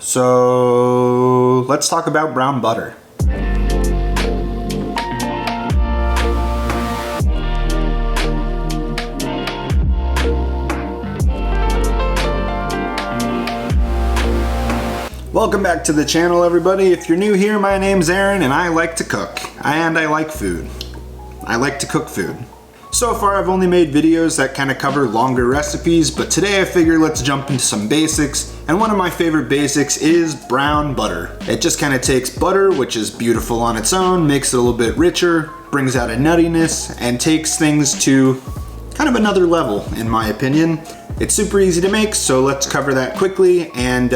So let's talk about brown butter. Welcome back to the channel, everybody. If you're new here, my name's Aaron and I like to cook. And I like food. I like to cook food. So far I've only made videos that kind of cover longer recipes, but today I figure let's jump into some basics, and one of my favorite basics is brown butter. It just kind of takes butter, which is beautiful on its own, makes it a little bit richer, brings out a nuttiness, and takes things to kind of another level, in my opinion. It's super easy to make, so let's cover that quickly, and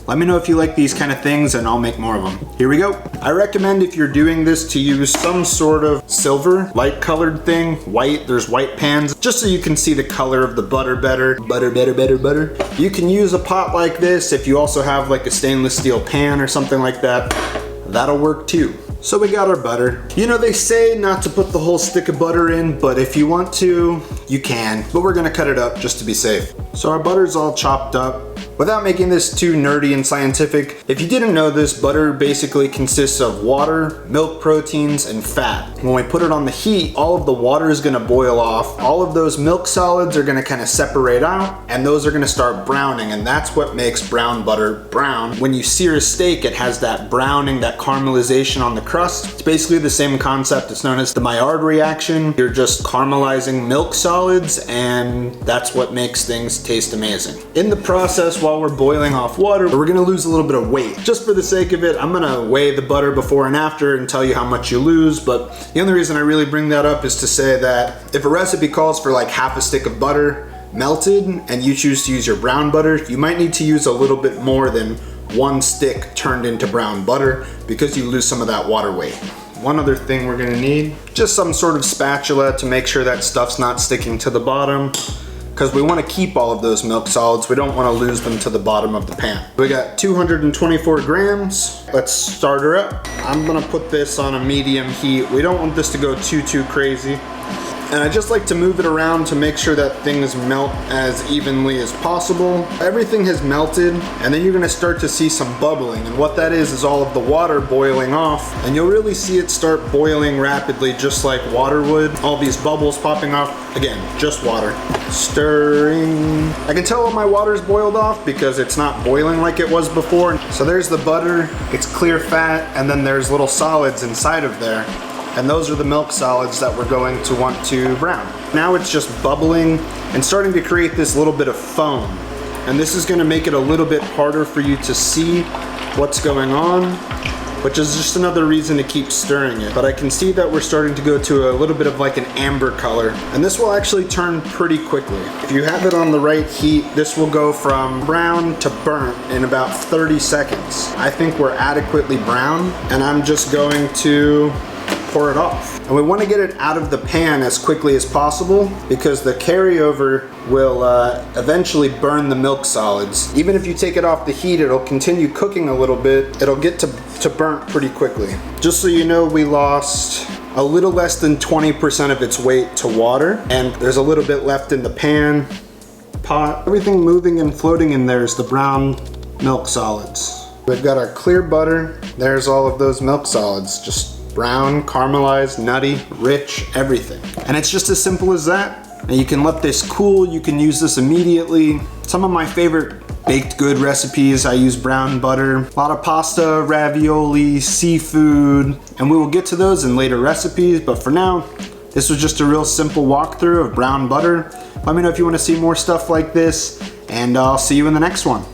let me know if you like these kind of things and I'll make more of them. Here we go. I recommend if you're doing this to use some sort of silver, light colored thing, white, there's white pans, just so you can see the color of the butter better. Butter. You can use a pot like this if you also have like a stainless steel pan or something like that. That'll work too. So we got our butter. You know, they say not to put the whole stick of butter in, but if you want to, you can. But we're gonna cut it up just to be safe. So our butter's all chopped up. Without making this too nerdy and scientific, if you didn't know this, butter basically consists of water, milk proteins, and fat. When we put it on the heat, all of the water is gonna boil off. All of those milk solids are gonna kind of separate out, and those are gonna start browning, and that's what makes brown butter brown. When you sear a steak, it has that browning, that caramelization on the crust. It's basically the same concept. It's known as the Maillard reaction. You're just caramelizing milk solids, and that's what makes things taste amazing. In the process, while we're boiling off water, we're gonna lose a little bit of weight. Just for the sake of it, I'm gonna weigh the butter before and after and tell you how much you lose, but the only reason I really bring that up is to say that if a recipe calls for like half a stick of butter melted and you choose to use your brown butter, you might need to use a little bit more than one stick turned into brown butter because you lose some of that water weight. One other thing we're gonna need, just some sort of spatula to make sure that stuff's not sticking to the bottom, because we want to keep all of those milk solids. We don't want to lose them to the bottom of the pan. We got 224 grams. Let's start her up. I'm gonna put this on a medium heat. We don't want this to go too crazy. And I just like to move it around to make sure that things melt as evenly as possible. Everything has melted, and then you're gonna start to see some bubbling. And what that is all of the water boiling off. And you'll really see it start boiling rapidly, just like water would. All these bubbles popping off. Again, just water. Stirring. I can tell when my water's boiled off because it's not boiling like it was before. So there's the butter, it's clear fat, and then there's little solids inside of there. And those are the milk solids that we're going to want to brown. Now it's just bubbling and starting to create this little bit of foam. And this is gonna make it a little bit harder for you to see what's going on, which is just another reason to keep stirring it. But I can see that we're starting to go to a little bit of like an amber color. And this will actually turn pretty quickly. If you have it on the right heat, this will go from brown to burnt in about 30 seconds. I think we're adequately brown, and I'm just going to pour it off. And we want to get it out of the pan as quickly as possible because the carryover will eventually burn the milk solids. Even if you take it off the heat, it'll continue cooking a little bit. It'll get to burnt pretty quickly. Just so you know, we lost a little less than 20% of its weight to water, and there's a little bit left in the pan, pot. Everything moving and floating in there is the brown milk solids. We've got our clear butter. There's all of those milk solids, just brown, caramelized, nutty, rich, everything. And it's just as simple as that. And you can let this cool, you can use this immediately. Some of my favorite baked good recipes, I use brown butter. A lot of pasta, ravioli, seafood, and we will get to those in later recipes, but for now, this was just a real simple walkthrough of brown butter. Let me know if you want to see more stuff like this, and I'll see you in the next one.